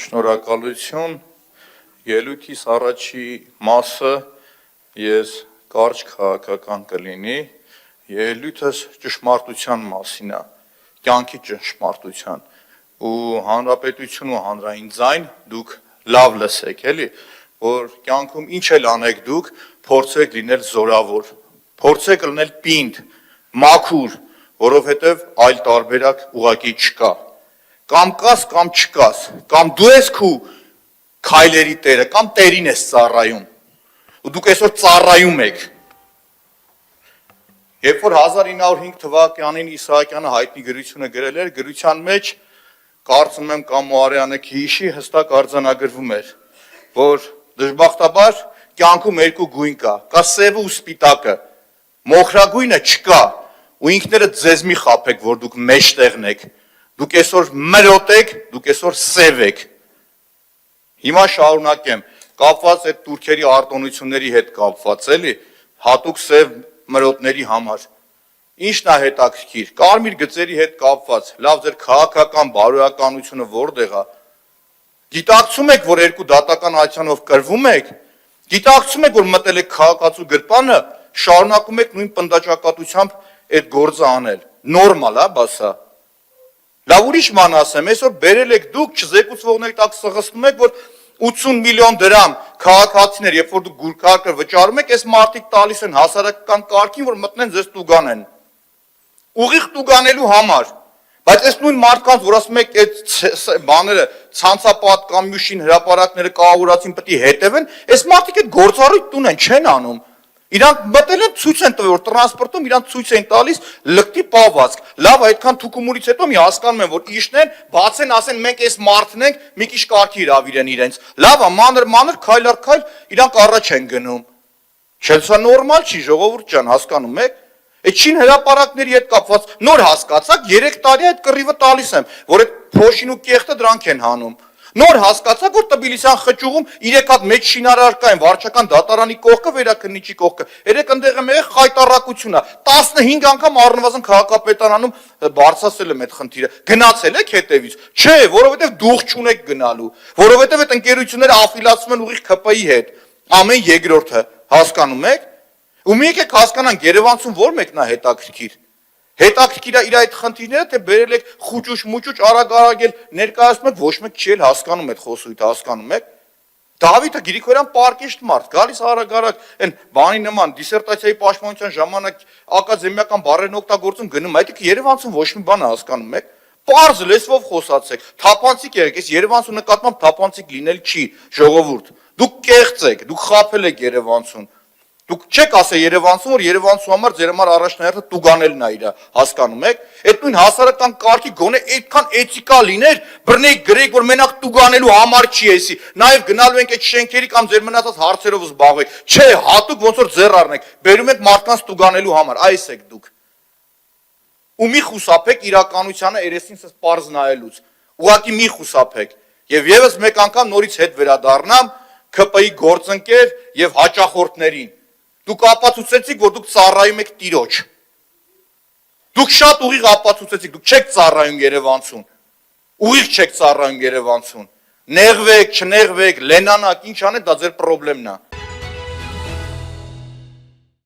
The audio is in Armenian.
Շնորհակալություն, ելույթիս առաջի մասը ես կարճ քաղաքական կլինի, ելույթս ճշմարտության մասին է, կյանքի ճշմարտության, ու հանրապետություն ու հանրային ձայն դուք լավ լսեք, էլի, որ կյանքում ինչ էլ անեք դուք, փորձեք լինել զորավոր, փորձեք լինել պինդ, մաքուր, որովհետև այլ տարբերակ ուղղակի չկա, կամ կաս, կամ չկաս, կամ դու ես քու քայլերի տերը, կամ տերին ես ծառայում, ու դուք այսօր ծառայում եք, երբ որ 1905 թվականին Իսահակյանը հայտնի գրությունը գրել էր, գրության մեջ կարծում եմ կամ Մոարյանը քիհիշի հստակ արձանագրվում էր, որ դժբախտաբար կյանքում երկու գույն կա սևը ու սպիտակը, մոխրագույնը չկա, ու ինքներդ ձեզ մի խաբեք, որ դուք մեջտեղն եք, դուք այսօր մրոտ եք, դուք այսօր սև եք, հիմա շարունակեմ, կապված այդ տուրքերի արտոնությունների հետ կապված, էլի, հատուկ սև մրոտների համար, ինչն է հետաքրքիր, կարմիր գծերի հետ կապված, լավ ձեր քաղաքական բարոյականությունը որտեղ է, գիտակցում եք, որ երկու դատական ատյանով կրվում եք, գիտակցում եք, որ մտել եք քաղաքացու գրպանը, շարունակում եք նույն պնդաճակատությամբ այդ գործը անել, նորմալ է, բասա, լավ ուրիշ ման ասեմ, այսօր բերել եք դուք, չզեկուցվողների տակ սղսնում եք, որ 80 միլիոն դրամ քաղաքացիներ, երբ որ դուք գուրքարկը վճարում եք, այս մարդիկ տալիս են հասարակական կարգին, որ մտնեն ձեզ տուգանեն, ուղիղ տուգանելու համար, բայց այս նույն մարդկանց, որ ասում եք այդ բաները, ցանցապատկամյուսին հրապարակները կահավորացին պետք է հետևեն, այս մարդիկ այդ գործառույթ տուն են, չեն անում, իրանք մտել են ցույց են տվել, որ տրանսպորտում իրանք ցույց են տալիս լկտի պահվածք, լավ այդքան թուկումուրից հետո մի հասկանում են, որ իշնեն, բացեն, ասեն մենք այս մարդն ենք, մի քիչ կարգի հրավիրեն իրենց, լավ է, մանր քայլ առ քայլ իրանք առաջ են գնում, չէ՞ սա նորմալ չի, ժողովուրդ ջան, հասկանում եք, այդ շին հրապարակների հետ կապված նոր հասկացաք, 3 տարի այդ կռիվը տալիս եմ, որ այդ փոշին ու կեղտը դրանք են հանում, նոր հասկացաք, որ Տբիլիսյան խճուղում 3 հատ մեծ շինարար կային, վարչական դատարանի կողքը, վերաքննիչի կողքը, 3 ընդեղ եմ եղել խայտառակություն է, 15 անգամ առնվազն քաղաքապետարանում բարձրացել եմ այդ խնդիրը, գնացել եք հետևից, չէ, որովհետև դուխ չունեք գնալու, որովհետև այդ ընկերությունները աֆիլացվում են ուղիղ ՔՊ-ի հետ, ամեն երկրորդը, հասկանում եք, ու մի եկեք հասկանանք Երևանցուն որ մեկն է հետաքրքիր, հետաքրքիր է իր այդ խնդիրները, թե բերել եք խուճուճ արագ էլ ներկայացնում եք, ոչ մեկ չի էլ հասկանում այդ խոսույթը, հասկանում եք, Դավիթը Գրիգորյան պարկեշտ մարդ, գալիս արագ այն բանի նման դիսերտացիայի պաշտպանության ժամանակ ակադեմիական բառերն օգտագործում գնում, այդ Երևանցուն ոչ մի բան հասկանում եք, պարզ լեզվով խոսացեք, թափանցիկ եղեք, այս Երևանցու նկատմամբ թափանցիկ լինել չի, ժողովուրդ, դուք կեղծ եք, դուք խաբել եք Երևանցուն, դուք չեք ասել Երևանցուն, որ Երևանցու համար ձեր համար առաջնահերթը տուգանելն է իր, հասկանում եք, այդ նույն հասարակական կարգի գոնե այդքան էթիկա լիներ, բռնեիք գրեիք, որ մենակ տուգանելու համար չի էսի, նաև գնալու ենք այդ շենքերի կամ ձեր մնացած հարցերով զբաղվեք, չէ, հատուկ ոնց որ ձեռ առնեք, բերում եք մարդկանց տուգանելու համար, այս եք դուք, ու մի խուսափեք իրականությանը երեսին սս պարզ նայելուց, ուղղակի մի խուսափեք, եւ եւս մեկ անգամ նորից հետ վերադառնամ ՔՊ-ի գործընկեր եւ հաճախորդներին Դուք ապացուցեցիք, որ դուք ծառայում եք տիրոջ, դուք շատ ուղիղ ապացուցեցիք, դուք չեք ծառայում Երևանցուն, ուղիղ չեք ծառայում Երևանցուն, նեղվեք, չնեղվեք, լենանաք, ինչ անեք, դա ձեր պրոբլեմն է,